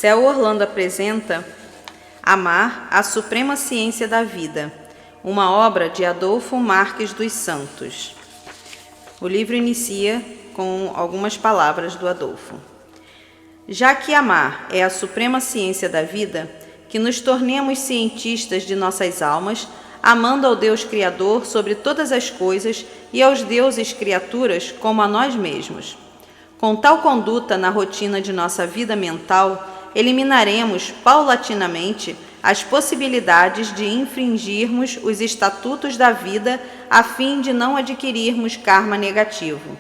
Céu Orlando apresenta Amar, a Suprema Ciência da Vida, uma obra de Adolfo Marques dos Santos. O livro inicia com algumas palavras do Adolfo. Já que amar é a suprema ciência da vida, que nos tornemos cientistas de nossas almas, amando ao Deus Criador sobre todas as coisas e aos deuses criaturas como a nós mesmos. Com tal conduta na rotina de nossa vida mental, eliminaremos paulatinamente as possibilidades de infringirmos os estatutos da vida a fim de não adquirirmos karma negativo.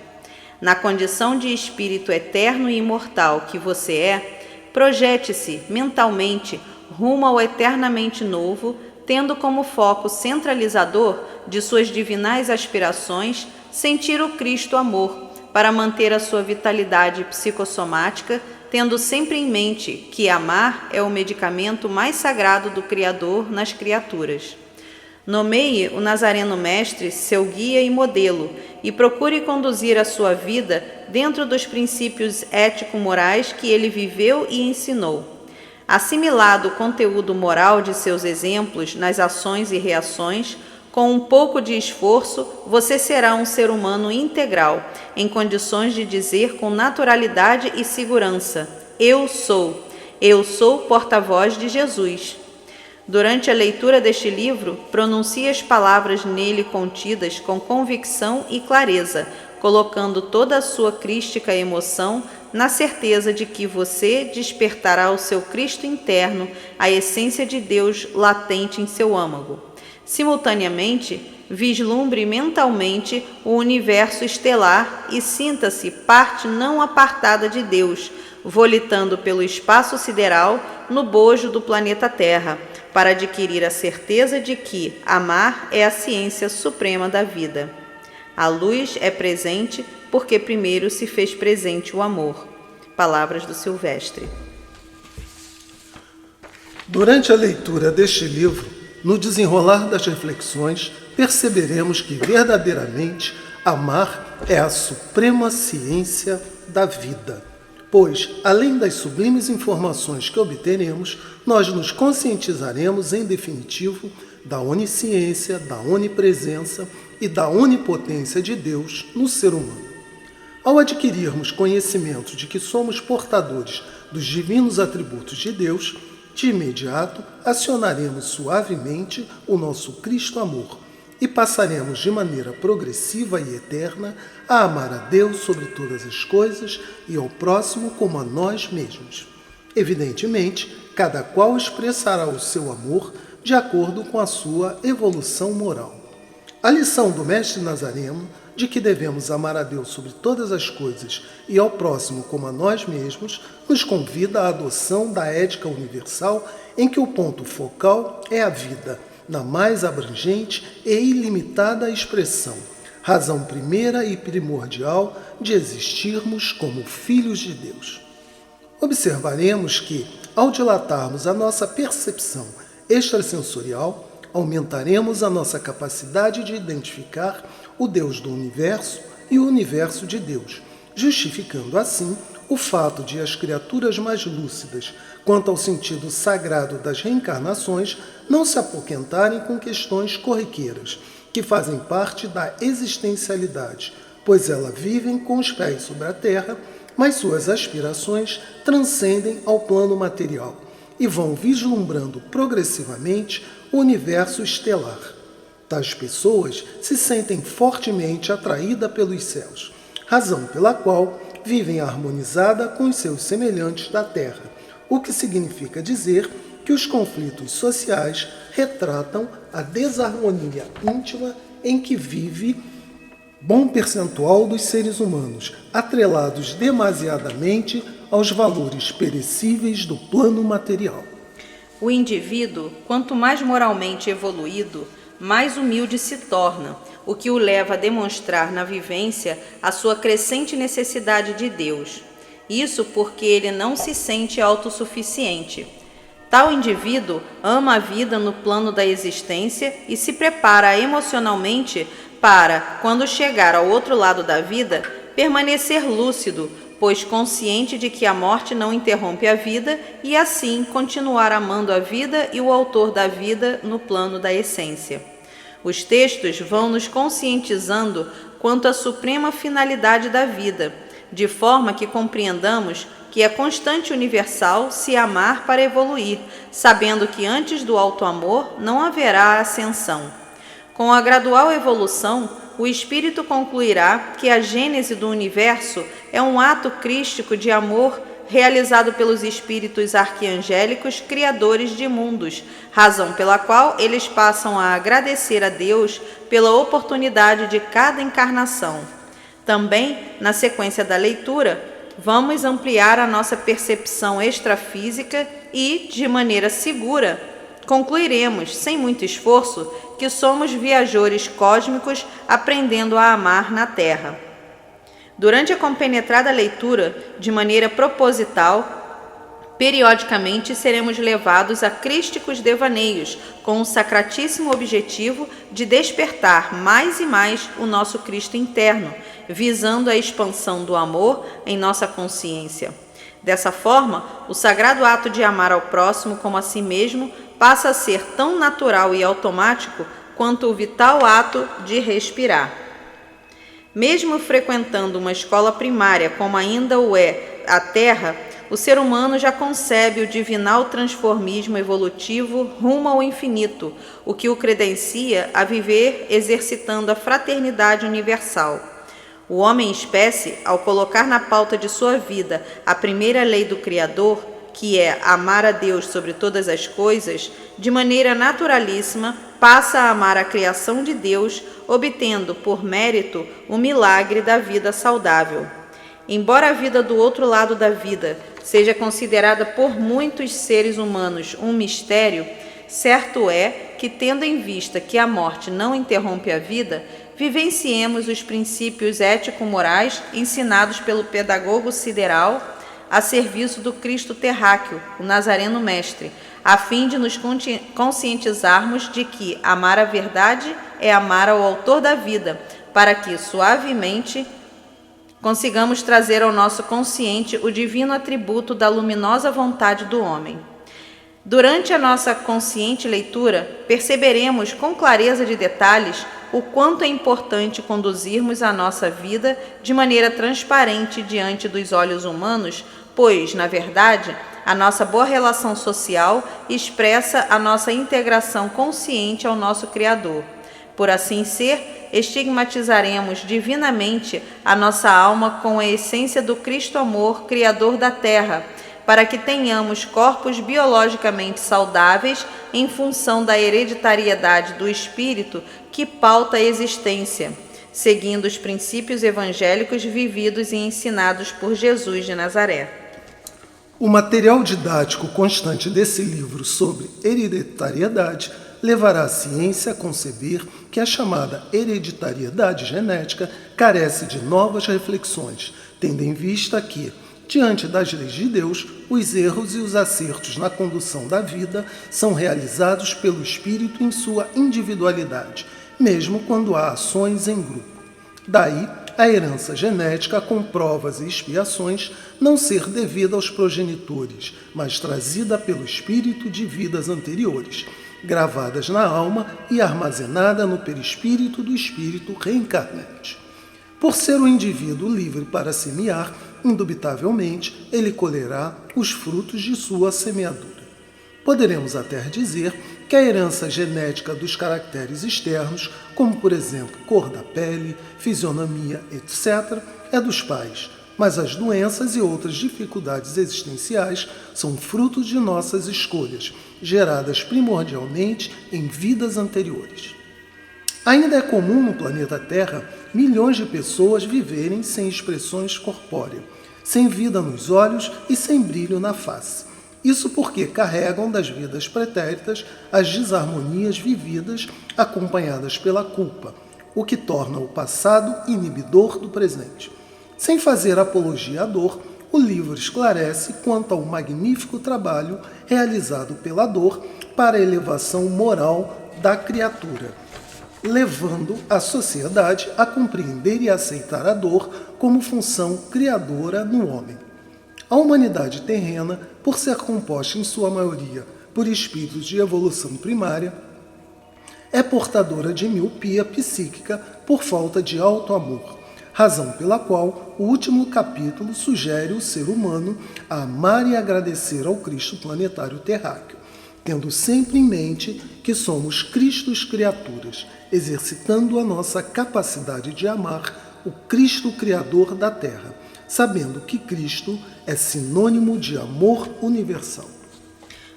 Na condição de espírito eterno e imortal que você é, projete-se mentalmente rumo ao eternamente novo, tendo como foco centralizador de suas divinais aspirações sentir o Cristo amor, para manter a sua vitalidade psicossomática, tendo sempre em mente que amar é o medicamento mais sagrado do Criador nas criaturas. Nomeie o Nazareno Mestre seu guia e modelo e procure conduzir a sua vida dentro dos princípios ético-morais que ele viveu e ensinou. Assimilado o conteúdo moral de seus exemplos nas ações e reações, com um pouco de esforço, você será um ser humano integral, em condições de dizer com naturalidade e segurança: eu sou porta-voz de Jesus. Durante a leitura deste livro, pronuncie as palavras nele contidas com convicção e clareza, colocando toda a sua crística emoção na certeza de que você despertará o seu Cristo interno, a essência de Deus latente em seu âmago. Simultaneamente, vislumbre mentalmente o universo estelar e sinta-se parte não apartada de Deus, volitando pelo espaço sideral no bojo do planeta Terra, para adquirir a certeza de que amar é a ciência suprema da vida. A luz é presente porque primeiro se fez presente o amor. Palavras do Silvestre. Durante a leitura deste livro, no desenrolar das reflexões, perceberemos que verdadeiramente amar é a suprema ciência da vida. Pois, além das sublimes informações que obteremos, nós nos conscientizaremos, em definitivo, da onisciência, da onipresença e da onipotência de Deus no ser humano. Ao adquirirmos conhecimento de que somos portadores dos divinos atributos de Deus, de imediato acionaremos suavemente o nosso Cristo amor e passaremos de maneira progressiva e eterna a amar a Deus sobre todas as coisas e ao próximo como a nós mesmos. Evidentemente, cada qual expressará o seu amor de acordo com a sua evolução moral. A lição do Mestre Nazareno de que devemos amar a Deus sobre todas as coisas e ao próximo como a nós mesmos, nos convida à adoção da ética universal em que o ponto focal é a vida, na mais abrangente e ilimitada expressão, razão primeira e primordial de existirmos como filhos de Deus. Observaremos que, ao dilatarmos a nossa percepção extrasensorial, aumentaremos a nossa capacidade de identificar o Deus do universo e o universo de Deus, justificando assim o fato de as criaturas mais lúcidas quanto ao sentido sagrado das reencarnações não se apoquentarem com questões corriqueiras, que fazem parte da existencialidade, pois elas vivem com os pés sobre a terra, mas suas aspirações transcendem ao plano material e vão vislumbrando progressivamente o universo estelar. Tais pessoas se sentem fortemente atraídas pelos céus, razão pela qual vivem harmonizada com os seus semelhantes da terra, o que significa dizer que os conflitos sociais retratam a desarmonia íntima em que vive bom percentual dos seres humanos, atrelados demasiadamente aos valores perecíveis do plano material. O indivíduo, quanto mais moralmente evoluído, mais humilde se torna, o que o leva a demonstrar na vivência a sua crescente necessidade de Deus. Isso porque ele não se sente autossuficiente. Tal indivíduo ama a vida no plano da existência e se prepara emocionalmente para, quando chegar ao outro lado da vida, permanecer lúcido, pois consciente de que a morte não interrompe a vida e assim continuar amando a vida e o autor da vida no plano da essência. Os textos vão nos conscientizando quanto à suprema finalidade da vida, de forma que compreendamos que é constante e universal se amar para evoluir, sabendo que antes do auto-amor não haverá ascensão. Com a gradual evolução, o espírito concluirá que a gênese do universo é um ato crístico de amor realizado pelos espíritos arquiangélicos criadores de mundos, razão pela qual eles passam a agradecer a Deus pela oportunidade de cada encarnação. Também, na sequência da leitura, vamos ampliar a nossa percepção extrafísica e, de maneira segura, concluiremos, sem muito esforço, que somos viajores cósmicos aprendendo a amar na Terra. Durante a compenetrada leitura, de maneira proposital, periodicamente seremos levados a crísticos devaneios, com o sacratíssimo objetivo de despertar mais e mais o nosso Cristo interno, visando a expansão do amor em nossa consciência. Dessa forma, o sagrado ato de amar ao próximo como a si mesmo passa a ser tão natural e automático quanto o vital ato de respirar. Mesmo frequentando uma escola primária, como ainda o é a Terra, o ser humano já concebe o divinal transformismo evolutivo rumo ao infinito, o que o credencia a viver exercitando a fraternidade universal. O homem-espécie, ao colocar na pauta de sua vida a primeira lei do Criador, que é amar a Deus sobre todas as coisas, de maneira naturalíssima, passa a amar a criação de Deus, obtendo por mérito o milagre da vida saudável. Embora a vida do outro lado da vida seja considerada por muitos seres humanos um mistério, certo é que, tendo em vista que a morte não interrompe a vida, vivenciemos os princípios ético-morais ensinados pelo pedagogo sideral a serviço do Cristo terráqueo, o Nazareno Mestre, a fim de nos conscientizarmos de que amar a verdade é amar ao autor da vida, para que, suavemente, consigamos trazer ao nosso consciente o divino atributo da luminosa vontade do homem. Durante a nossa consciente leitura, perceberemos com clareza de detalhes o quanto é importante conduzirmos a nossa vida de maneira transparente diante dos olhos humanos, pois, na verdade, a nossa boa relação social expressa a nossa integração consciente ao nosso Criador. Por assim ser, estigmatizaremos divinamente a nossa alma com a essência do Cristo Amor, Criador da Terra, para que tenhamos corpos biologicamente saudáveis em função da hereditariedade do espírito que pauta a existência, seguindo os princípios evangélicos vividos e ensinados por Jesus de Nazaré. O material didático constante desse livro sobre hereditariedade levará a ciência a conceber que a chamada hereditariedade genética carece de novas reflexões, tendo em vista que, diante das leis de Deus, os erros e os acertos na condução da vida são realizados pelo espírito em sua individualidade, mesmo quando há ações em grupo. Daí, a herança genética com provas e expiações não ser devida aos progenitores, mas trazida pelo espírito de vidas anteriores, gravadas na alma e armazenada no perispírito do espírito reencarnante. Por ser o indivíduo livre para semear, indubitavelmente ele colherá os frutos de sua semeadura. Poderemos até dizer que a herança genética dos caracteres externos, como por exemplo cor da pele, fisionomia, etc., é dos pais, mas as doenças e outras dificuldades existenciais são frutos de nossas escolhas, geradas primordialmente em vidas anteriores. Ainda é comum no planeta Terra milhões de pessoas viverem sem expressões corpóreas, sem vida nos olhos e sem brilho na face. Isso porque carregam das vidas pretéritas as desarmonias vividas acompanhadas pela culpa, o que torna o passado inibidor do presente. Sem fazer apologia à dor, o livro esclarece quanto ao magnífico trabalho realizado pela dor para a elevação moral da criatura. levando a sociedade a compreender e aceitar a dor como função criadora no homem. A humanidade terrena, por ser composta em sua maioria por espíritos de evolução primária, é portadora de miopia psíquica por falta de auto-amor, razão pela qual o último capítulo sugere o ser humano a amar e agradecer ao Cristo planetário terráqueo, tendo sempre em mente que somos Cristos criaturas, exercitando a nossa capacidade de amar o Cristo Criador da Terra, sabendo que Cristo é sinônimo de amor universal.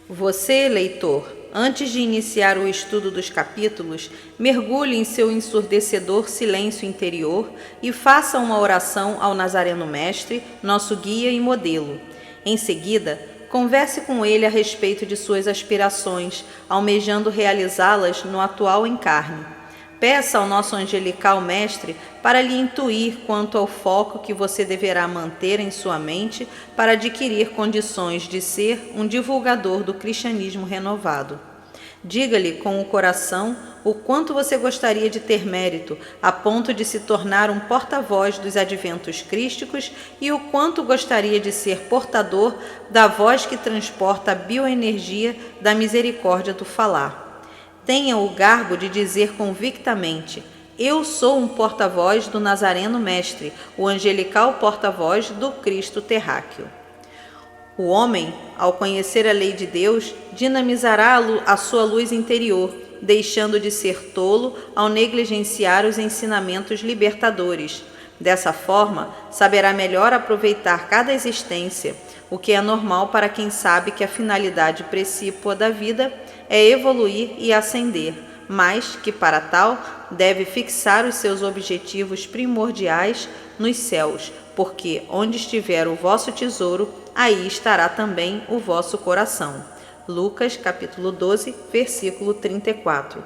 Você, leitor, antes de iniciar o estudo dos capítulos, mergulhe em seu ensurdecedor silêncio interior e faça uma oração ao Nazareno Mestre, nosso guia e modelo. Em seguida, converse com ele a respeito de suas aspirações, almejando realizá-las no atual encarne. Peça ao nosso angelical mestre para lhe intuir quanto ao foco que você deverá manter em sua mente para adquirir condições de ser um divulgador do cristianismo renovado. Diga-lhe com o coração o quanto você gostaria de ter mérito, a ponto de se tornar um porta-voz dos adventos crísticos, e o quanto gostaria de ser portador da voz que transporta a bioenergia da misericórdia do falar. Tenha o garbo de dizer convictamente: eu sou um porta-voz do Nazareno Mestre, o angelical porta-voz do Cristo terráqueo. O homem, ao conhecer a lei de Deus, dinamizará a sua luz interior, deixando de ser tolo ao negligenciar os ensinamentos libertadores. Dessa forma, saberá melhor aproveitar cada existência, o que é normal para quem sabe que a finalidade precípua da vida é evoluir e ascender, mas que, para tal, deve fixar os seus objetivos primordiais nos céus, porque onde estiver o vosso tesouro, aí estará também o vosso coração. Lucas, capítulo 12, versículo 34.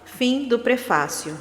Fim do prefácio.